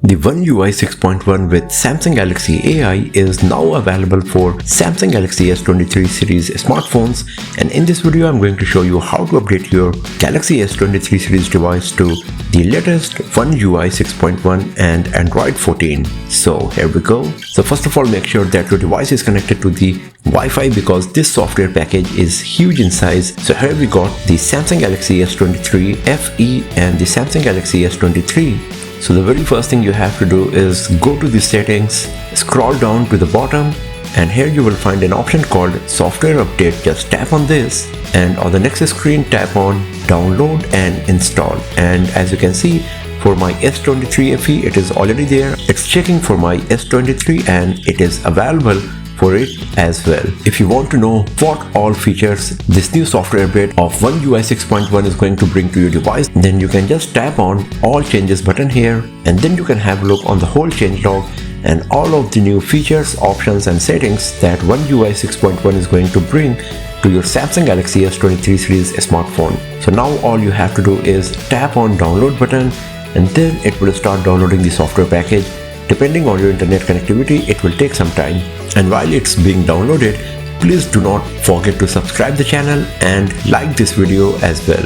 The OneUI 6.1 with Samsung Galaxy AI is now available for Samsung Galaxy S23 series smartphones, and in this video I'm going to show you how to update your Galaxy S23 series device to the latest OneUI 6.1 and Android 14. So here we go. So first of all, make sure that your device is connected to the Wi-Fi because this software package is huge in size. So here we got the Samsung Galaxy S23 FE and the Samsung Galaxy S23. So the very first thing you have to do is go to the settings, scroll down to the bottom, and here you will find an option called software update. Just tap on this, and on the next screen tap on download and install. And as you can see, for my S23 FE it is already there. It's checking for my S23 and it is available for it as well. If you want to know what all features this new software update of OneUI 6.1 is going to bring to your device, then you can just tap on all changes button here, and then you can have a look on the whole changelog and all of the new features, options and settings that OneUI 6.1 is going to bring to your Samsung Galaxy S23 series smartphone. So now all you have to do is tap on download button, and then it will start downloading the software package. Depending on your internet connectivity, it will take some time. And while it's being downloaded, please do not forget to subscribe the channel and like this video as well.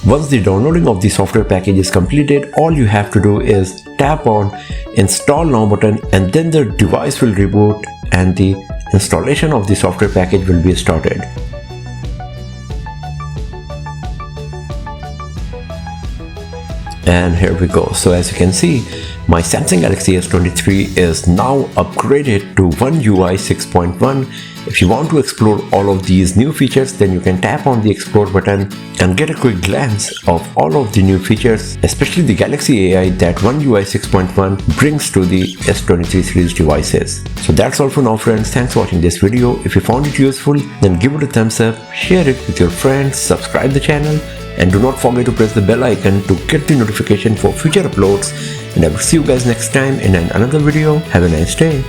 Once the downloading of the software package is completed, all you have to do is tap on install now button, and then the device will reboot and the installation of the software package will be started. And here we go. So as you can see, my Samsung Galaxy S23 is now upgraded to OneUI 6.1. If you want to explore all of these new features, then you can tap on the explore button and get a quick glance of all of the new features, especially the Galaxy AI that OneUI 6.1 brings to the S23 series devices. So that's all for now, friends. Thanks for watching this video. If you found it useful, then give it a thumbs up, share it with your friends, subscribe the channel, and do not forget to press the bell icon to get the notification for future uploads. And I will see you guys next time in another video. Have a nice day.